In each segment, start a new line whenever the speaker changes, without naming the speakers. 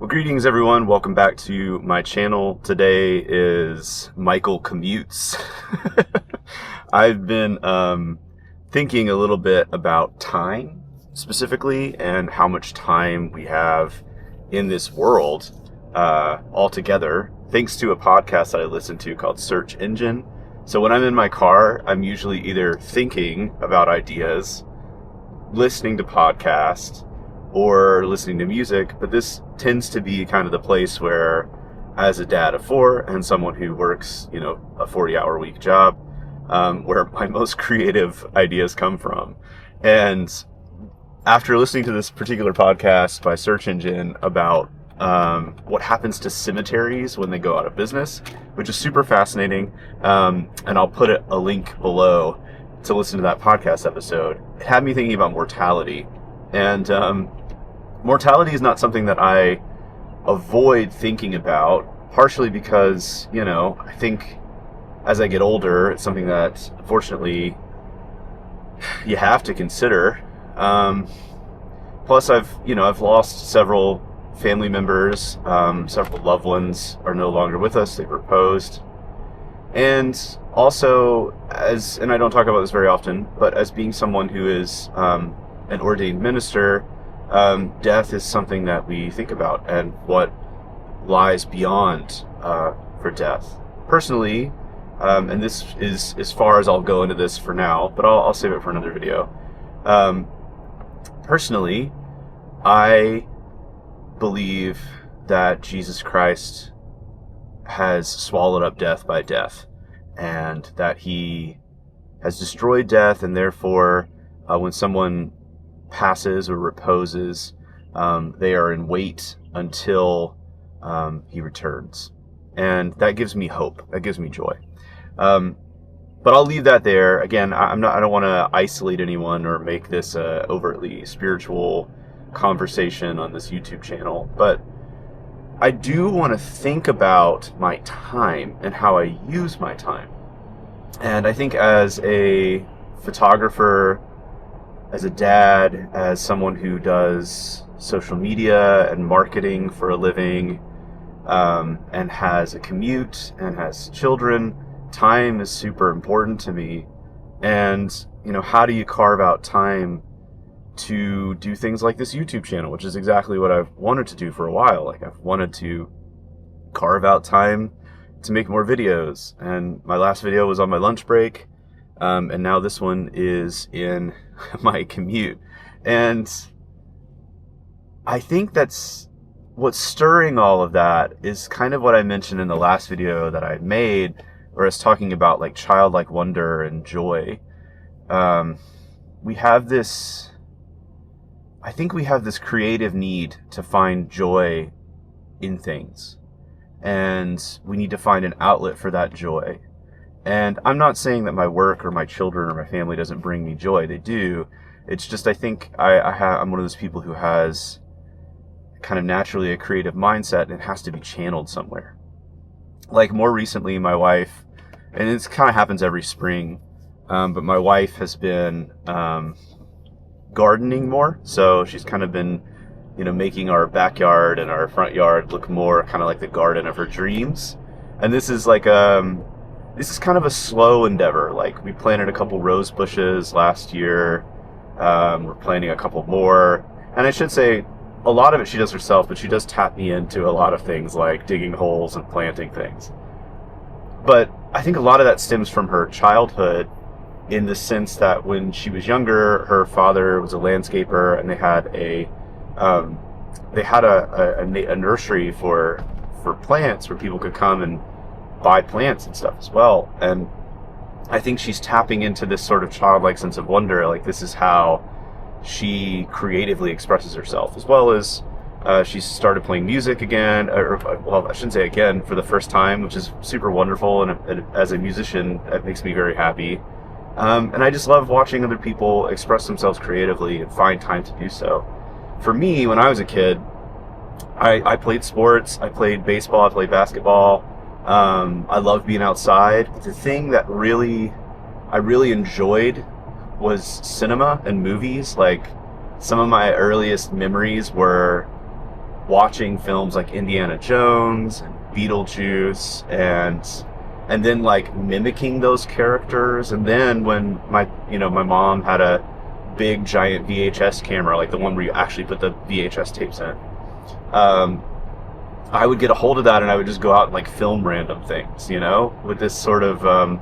Well, greetings everyone. Welcome back to my channel. Today is Michael Commutes. I've been thinking a little bit about time specifically and how much time we have in this world altogether, thanks to a podcast that I listen to called Search Engine. So when I'm in my car, I'm usually either thinking about ideas, listening to podcasts, or listening to music, but this tends to be kind of the place where, as a dad of four and someone who works, a 40-hour week job, where my most creative ideas come from. And after listening to this particular podcast by Search Engine about what happens to cemeteries when they go out of business, which is super fascinating, and I'll put a link below to listen to that podcast episode, it had me thinking about mortality. And mortality is not something that I avoid thinking about, partially because, I think as I get older, it's something that, unfortunately, you have to consider. Plus, I've lost several family members. Several loved ones are no longer with us. They've reposed. And also, and I don't talk about this very often, but as being someone who is an ordained minister, death is something that we think about and what lies beyond for death. Personally, and this is as far as I'll go into this for now, but I'll save it for another video. Personally, I believe that Jesus Christ has swallowed up death by death, and that he has destroyed death, and therefore when someone passes or reposes, they are in wait until he returns, and that gives me hope. That gives me joy. But I'll leave that there. Again, I don't want to isolate anyone or make this a overtly spiritual conversation on this YouTube channel, but I do want to think about my time and how I use my time. And I think as a photographer, as a dad, as someone who does social media and marketing for a living, and has a commute and has children, time is super important to me. And, how do you carve out time to do things like this YouTube channel, which is exactly what I've wanted to do for a while. Like, I've wanted to carve out time to make more videos. And my last video was on my lunch break. And now this one is in my commute. And I think that's what's stirring all of that is kind of what I mentioned in the last video that I made, where I was talking about like childlike wonder and joy. I think we have this creative need to find joy in things. And we need to find an outlet for that joy. And I'm not saying that my work or my children or my family doesn't bring me joy. They do. It's just I think I'm one of those people who has kind of naturally a creative mindset, and it has to be channeled somewhere. Like more recently, my wife, and this kind of happens every spring, but my wife has been gardening more. So she's kind of been, making our backyard and our front yard look more kind of like the garden of her dreams. And this is like this is kind of a slow endeavor. Like, we planted a couple rose bushes last year. We're planting a couple more. And I should say, a lot of it she does herself, but she does tap me into a lot of things like digging holes and planting things. But I think a lot of that stems from her childhood, in the sense that when she was younger, her father was a landscaper, and they had a nursery for plants where people could come and buy plants and stuff as well. And I think she's tapping into this sort of childlike sense of wonder. Like, this is how she creatively expresses herself, as well as she's started playing music again, well, I shouldn't say again, for the first time, which is super wonderful. And as a musician, it makes me very happy. And I just love watching other people express themselves creatively and find time to do so. For me, when I was a kid, I played sports. I played baseball. I played basketball. I loved being outside. But the thing that I really enjoyed was cinema and movies. Like, some of my earliest memories were watching films like Indiana Jones and Beetlejuice, and then like mimicking those characters. And then when my mom had a big giant VHS camera, like the one where you actually put the VHS tapes in, I would get a hold of that and I would just go out and like film random things, with this sort of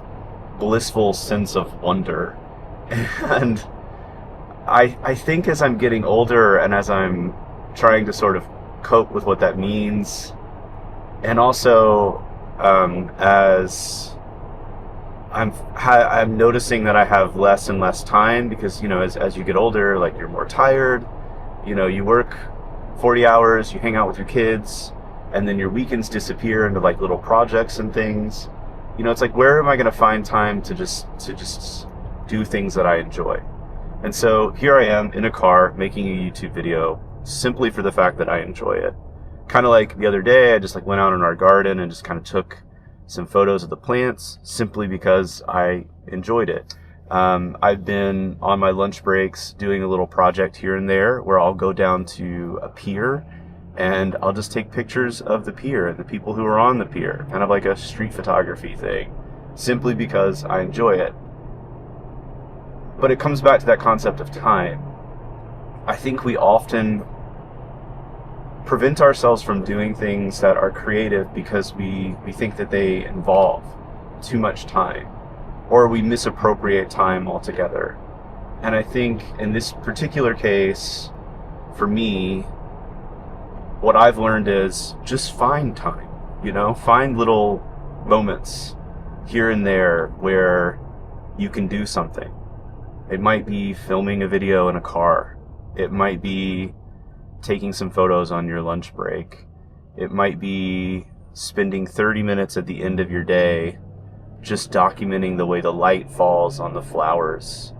blissful sense of wonder. And I think as I'm getting older and as I'm trying to sort of cope with what that means, and also as I'm noticing that I have less and less time, because as you get older, like, you're more tired, you work 40 hours, you hang out with your kids, and then your weekends disappear into like little projects and things. It's like, where am I going to find time to just do things that I enjoy? And so here I am in a car making a YouTube video simply for the fact that I enjoy it. Kind of like the other day, I just like went out in our garden and just kind of took some photos of the plants simply because I enjoyed it. I've been on my lunch breaks doing a little project here and there where I'll go down to a pier and I'll just take pictures of the pier and the people who are on the pier, kind of like a street photography thing, simply because I enjoy it. But it comes back to that concept of time. I think we often prevent ourselves from doing things that are creative because we think that they involve too much time, or we misappropriate time altogether. And I think in this particular case, for me, what I've learned is just find time, find little moments here and there where you can do something. It might be filming a video in a car. It might be taking some photos on your lunch break. It might be spending 30 minutes at the end of your day just documenting the way the light falls on the flowers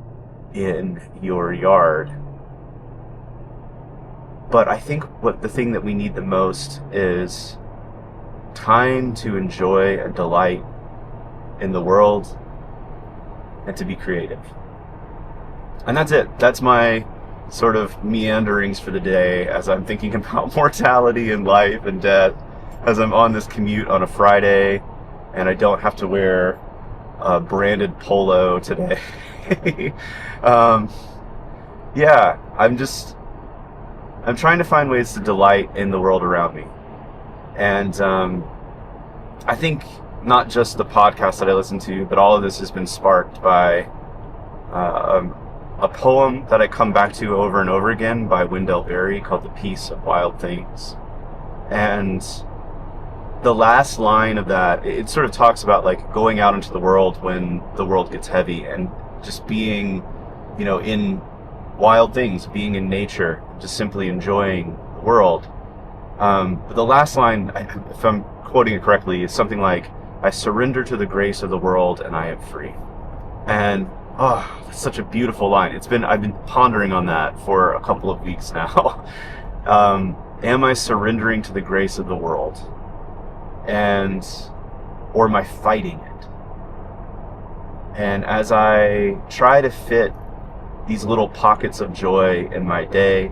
in your yard. But I think the thing that we need the most is time to enjoy and delight in the world and to be creative. And that's it. That's my sort of meanderings for the day as I'm thinking about mortality and life and death, as I'm on this commute on a Friday and I don't have to wear a branded polo today. Yeah, I'm trying to find ways to delight in the world around me. And I think not just the podcast that I listen to, but all of this has been sparked by a poem that I come back to over and over again by Wendell Berry called The Peace of Wild Things. And the last line of that, it sort of talks about like going out into the world when the world gets heavy and just being, in wild things, being in nature, just simply enjoying the world. But the last line, if I'm quoting it correctly, is something like, "I surrender to the grace of the world and I am free." And that's such a beautiful line. I've been pondering on that for a couple of weeks now. Am I surrendering to the grace of the world? Or am I fighting it? And as I try to fit these little pockets of joy in my day,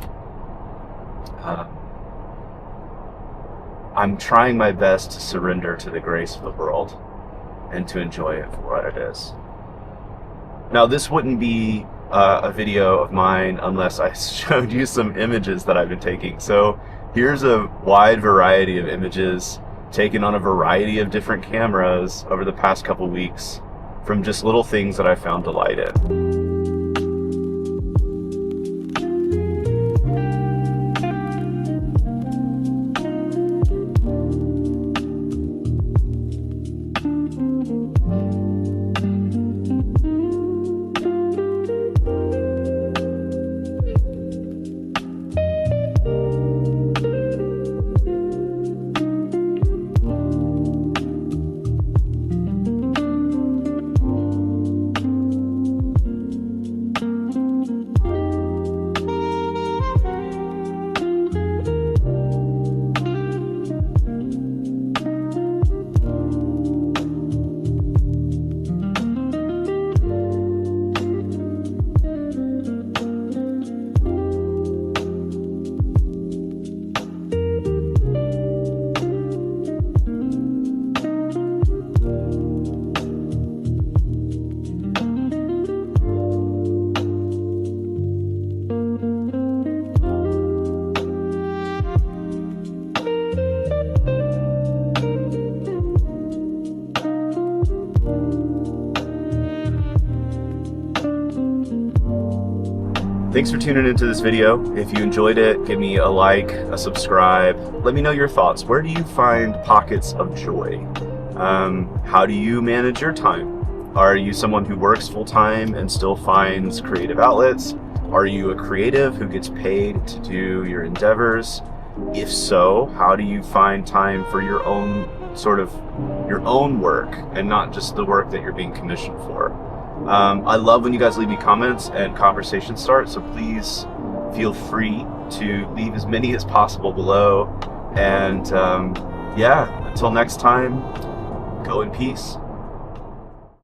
I'm trying my best to surrender to the grace of the world and to enjoy it for what it is. Now, this wouldn't be a video of mine unless I showed you some images that I've been taking. So here's a wide variety of images taken on a variety of different cameras over the past couple weeks from just little things that I found delight in. Thanks for tuning into this video. If you enjoyed it, give me a like, a subscribe. Let me know your thoughts. Where do you find pockets of joy? How do you manage your time? Are you someone who works full-time and still finds creative outlets? Are you a creative who gets paid to do your endeavors? If so, how do you find time for your own work and not just the work that you're being commissioned for? I love when you guys leave me comments and conversations start, so please feel free to leave as many as possible below. And yeah, until next time, go in peace.